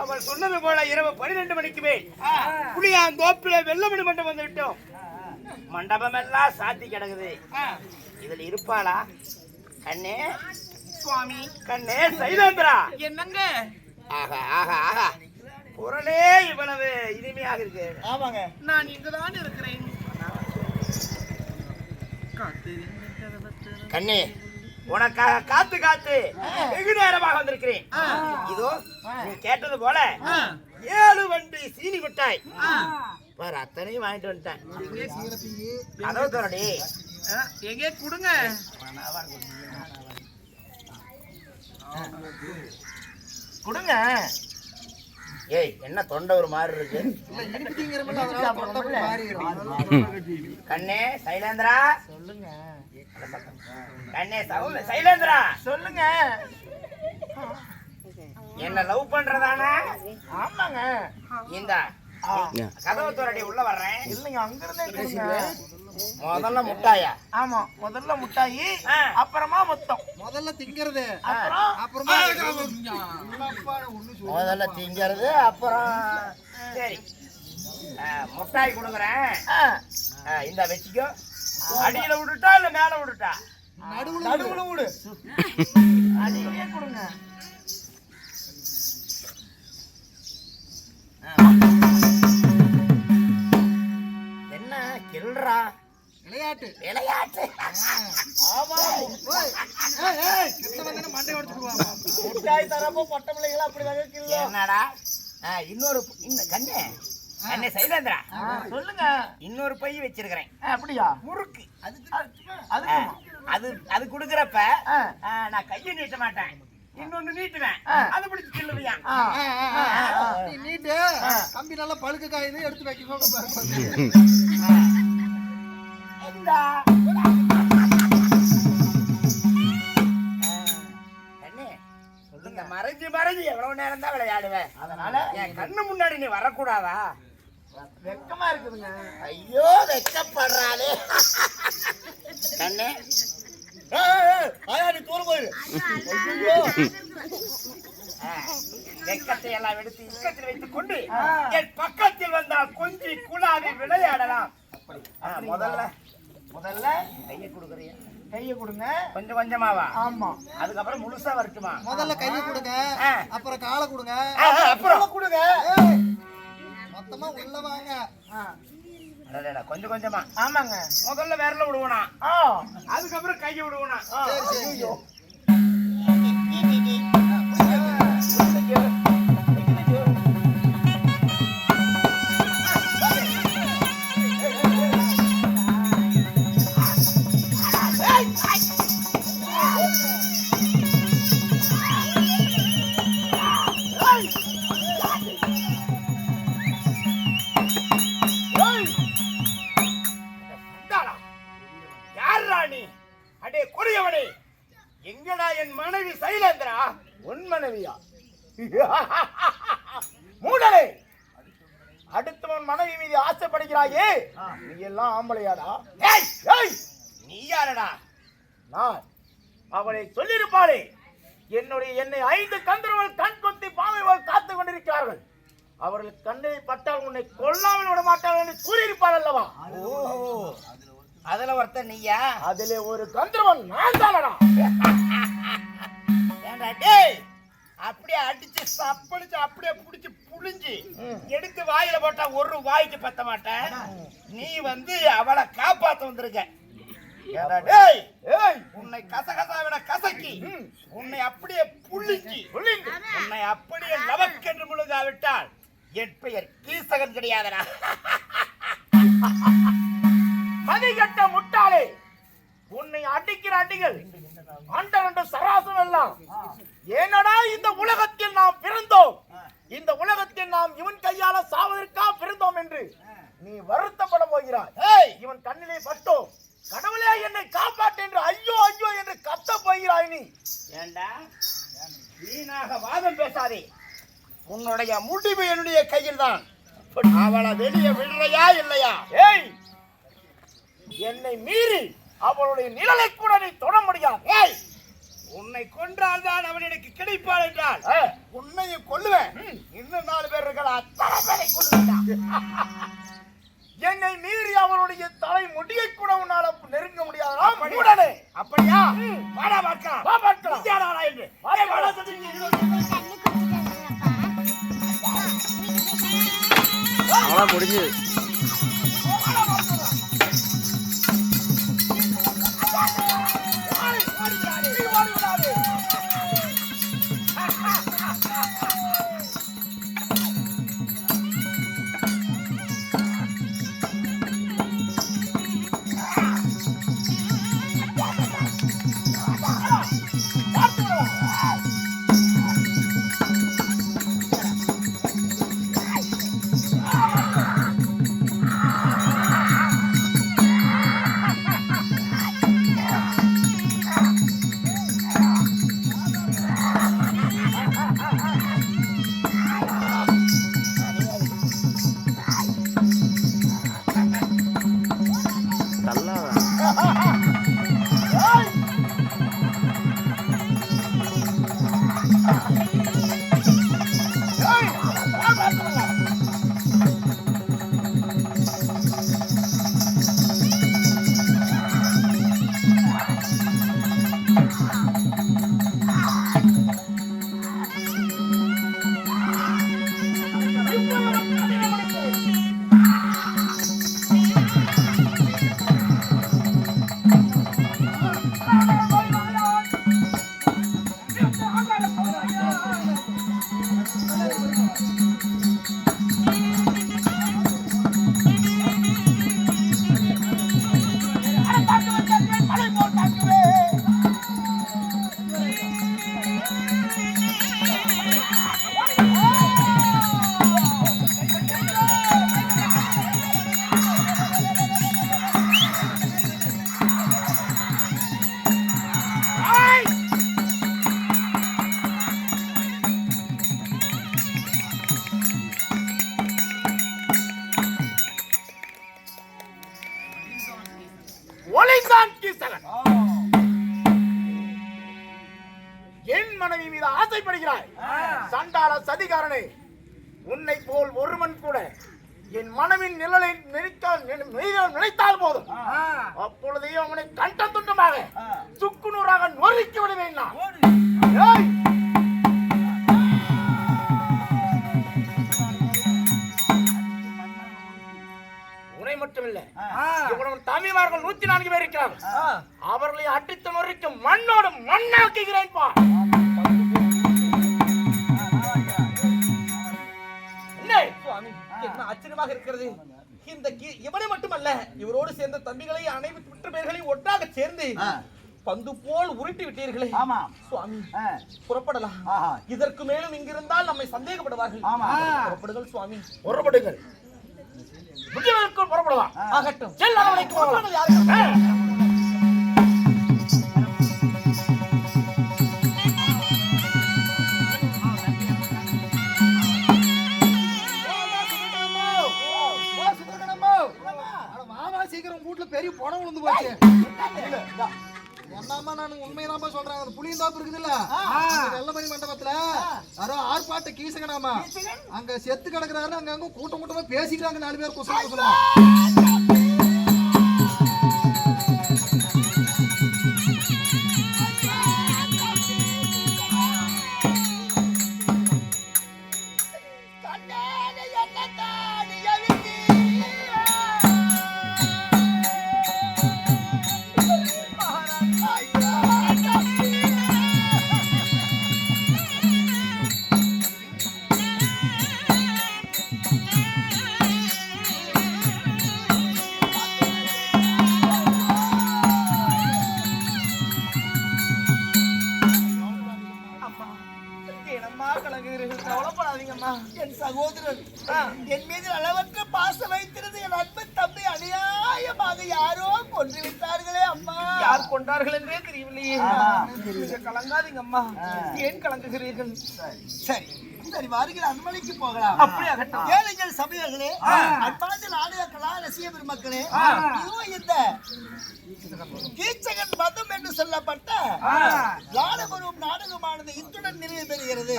அவள் சொன்னது போல இரவு 12 மணிக்கு மேல் புளியாந்தோப்பில வெள்ளமணி மண்டபம் வந்து விட்டோம். மண்டபம் எல்லாம் சாத்தி கிடக்குது. இதுல இருப்பாளா? கண்ணே சுவாமி, கண்ணே சைலேந்திரா, என்னங்க? ஆஹா ஆஹா ஆஹா, குரலே இவ்வளவு இனிமையாக இருக்கு. ஆமாங்க, நான் இங்குதான் இருக்கிறேன். கண்ணே, உனக்காக காத்து காத்து வெகு நேரமாக வந்திருக்கிறேன். இதோ நீ கேட்டது போல 7 வண்டி சீனி மிட்டாய் பாரு, அத்தனையும் வாங்கிட்டு வந்துட்டேன். கதவு தரடி, எங்கே கொடுங்க. கொடுங்க. ஏய், என்ன தொண்டை ஒரு மாதிரி இருக்கு? கண்ணே சைலேந்திரா சொல்லுங்க. கண்ணே சைலேந்திரா சொல்லுங்க. என்ன லவ் பண்றதானா? ஆமாங்க. இந்த கதவு தோரடி உள்ள வர்றேன். இல்லைங்க, அங்க இருந்தே முதல்ல முட்டாயா? ஆமா, முதல்ல முட்டாயி, அப்புறமா மொத்தம். முதல்ல திங்கிறது, அப்புறமா முதல்ல திங்கிறது, அப்புறம் சரி முட்டாய் கொடுக்குறேன். இந்த வச்சுக்கோ. அடியில விட்டுட்டா இல்ல மேல விட்டுட்டா? நடுவுல விடு. அடியிலே கொடுங்க. என்ன கில்றா? விளையாட்டு விளையாட்டு. ஆமா, மண்டை உடைச்சுடுவாங்க. முட்டாய் தரப்போ பொட்ட பிள்ளைகளா அப்படிதாங்க கில்ல. என்னடா இன்னொரு கண்ணே கண்ணே சைலேந்திரா சொல்லுங்க. இன்னொரு பை வச்சிருக்கிறேன். அப்படியா? முறுக்கு. அது அது குடுக்கறப்ப நான் கையை நீட்ட மாட்டேன், இன்னொன்னு நீட்டுவேன். அதை பிடிச்சு கிள்ளுவியா? நீட்டு கம்பி நல்லா பழுக்க காயுது, எடுத்து வைக்க சொல்லுங்க. மறைஞ்சு மறைஞ்சு எவ்வளவு நேரம் தான் விளையாடுவேன், அதனால என் கண்ணு முன்னாடி நீ வரக்கூடாதா? வெக்கமா இருக்குதுங்க. ஐயோ, வெக்கப்படுறாளே. கண்ணே தூரம் போயிரு. வெக்கத்தை எல்லாம் எடுத்து இக்கத்தில் வைத்துக் கொண்டு என் பக்கத்தில் வந்தால் கொஞ்சி குழாவி விளையாடலாம். முதல்ல கையை கொடுக்குறீங்க. கையை கொடுங்க. கொஞ்சம் கொஞ்சமாவா? ஆமா. அதுக்கப்புறம் முழுசா வரட்டுமா? முதல்ல கையை கொடுங்க, அப்புறம் காலை கொடுங்க, அப்புறம் கொடுங்க. மொத்தமா உள்ள வாங்க. கொஞ்சம் கொஞ்சமா. ஆமாங்க, முதல்ல விரல விடுவனா, அதுக்கப்புறம் கையை விடுவனா. எங்கடா என் மனைவி சைலேந்திரா? உன் மனைவியா? மூடலே, அடுத்தவன் மனைவி மீது ஆசைப்படுகிறாயே, நீ எல்லாம் ஆம்பளையாடா? நீ யாரடா? நான் அவளை சொல்லியிருப்பாளே, என்னை 5 கந்தர்வர்கள் கண் கொத்தி பாவைகள் காத்துக் கொண்டிருக்கிறார்கள், அவர்கள் கண்ணில் பட்டால் உன்னை கொல்லாமல் விட மாட்டார்கள் என்று கூறியிருப்பார் அல்லவா? அதுல ஒருத்தன் நீயா? அதுல ஒரு கந்தர்வன் நான் தானடா. அப்படியே அடிச்சு சப்படிச்சு அப்படியே புடிச்சு புளிஞ்சு எடுத்து வாயில போட்டா ஒரு வாய்க்கு பத்த மாட்டேன். நீ வந்து அவளை காப்பாத்த வந்திருக்க. உன்னை கசகசா விட கசக்கி உன்னை அப்படியே புளிஞ்சு உன்னை அப்படியே லவக்கென்று முழுகாவிட்டால் என் பெயர் கீசகன் கிடையாதடா. மதிகட்ட முட்டாளே, உன்னை அடிக்கிற அடிகள் ஆண்டவன் சராசம் எல்லாம். ஏனடா இந்த உலகத்தில் நாம் பிறந்தோம், இந்த உலகத்தில் நாம் இவன் கையால சாவதற்கா பிறந்தோம் என்று நீ வருத்தப்பட போகிறாய். இவன் கண்ணிலே பட்டோம், கடவுளே என்னை காப்பாற்று என்று ஐயோ ஐயோ என்று கத்த போகிறாய். நீ ஏண்டா வீணாக வாதம் பேசாதே, உன்னுடைய முடிவு என்னுடைய கையில் தான். எப்படி அவளை வெளியே விடுறையா இல்லையா? ஏய், என்னை மீறி அவளுடைய நிழலை கூட நீ தொட முடியாது. ஏய், உன்னை கொன்றால் தான் அவன் எனக்கு கிடைப்பாள் என்றால் உன்னையும் கொல்லுவேன். இன்னும் 4 பேர் இருக்கலாம், அத்தனை பேரை கொல்லுவேன். என்னை மீறி அவளுடைய தலை முடியை கூட உன்னால நெருங்க முடியாது. அப்படியா? வாடா பார்க்கலாம். வா பார்க்கலாம். இந்தியாடா என்று. வாடா சொல்றீங்க. முடிஞ்சு என் மனைவி மீது ஆசைப்படுகிறாய். சண்டாள சதிகாரனே, உன்னை போல் ஒருவன் கூட என் மனைவின் நிழலை நினைத்தால் போதும், அப்பொழுதே அவனை கண்ட துண்டமாக சுக்குநூறாக நொறுக்கி விடுவேன் நான். ஏய், உன்னை மட்டுமில்ல, இவ்வளவு தம்பிமார்கள் 104 பேர் இருக்கிறார்கள். அவர்களை அடித்து நொறுக்கி மண்ணோடு மண்ணாக்குகிறேன் பா. என்ன ஆச்சரியமாக இருக்கிறது. இந்த இவனை மட்டுமல்ல, இவரோடு சேர்ந்த தம்பிகளை அனைத்து பேர்களையும் ஒன்றாக சேர்ந்து பந்து போல் உருட்டி விட்டீர்களே. ஆமா சுவாமி, புறப்படலாம். இதற்கு மேலும் இங்கிருந்தால் நம்மை சந்தேகப்படுவார்கள். புறப்படுங்கள் சுவாமி, புறப்படுங்கள். புறப்படலாம். ஆகட்டும். செல், அரவணைக்கு போகலாம். சீக்கிரம் வீட்டுல பெரிய பணம் விழுந்து போச்சு. ஒன்னாமா நான் உண்மையதான் சொல்றேன். அந்த புளியந்தாப்பு இருக்குதுல்ல, வெள்ளமணி மண்டபத்துல யாரோ ஆர்ப்பாட்ட கீசகனாமா அங்க செத்து கிடக்குறாரு. அங்க கூட்டம் கூட்டமா பேசிக்கிறாங்க 4 பேர் குசலம். என் சகோதரன் என் மீது அளவற்ற பாசம் வைத்திருந்த என் அன்பு தம்பி அநியாயமாக யாரோ கொன்று விட்டார்களே அம்மா. யார் கொண்டார்கள் என்றே தெரியவில்லையே. கலங்காதீங்க அம்மா. ஏன் கலங்குகிறீர்கள்? சரி, சரி வாருங்கள் அனுமதிக்கு போகலாம். அப்படியாகட்டும். ஏழைகள் சபையர்களே, அன்பார்ந்த நாடக கலா ரசிக பெருமக்களே, இதோ இந்த கீச்சகன் மதம் என்று சொல்லப்பட்ட நாடகரும் நாடகமானது இத்துடன் நிறைவு பெறுகிறது.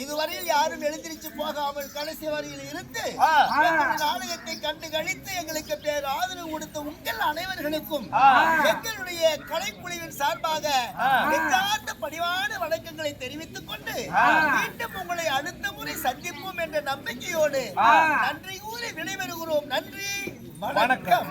இதுவரையில் யாரும் எழுந்திருச்சு போகாமல் கடைசி வரையில் இருந்து நாடகத்தை கண்டு கழித்து எங்களுக்கு பேர் ஆதரவு கொடுத்த உங்கள் அனைவர்களுக்கும் எங்களுடைய கலைக்குழுவின் சார்பாக நெஞ்சார்ந்த பணிவான வணக்கங்களை தெரிவித்துக் கொண்டு மீண்டும் உங்களை அடுத்த முறை சந்திப்போம் என்ற நம்பிக்கையோடு நன்றி கூறி விடைபெறுகிறோம். நன்றி, வணக்கம்.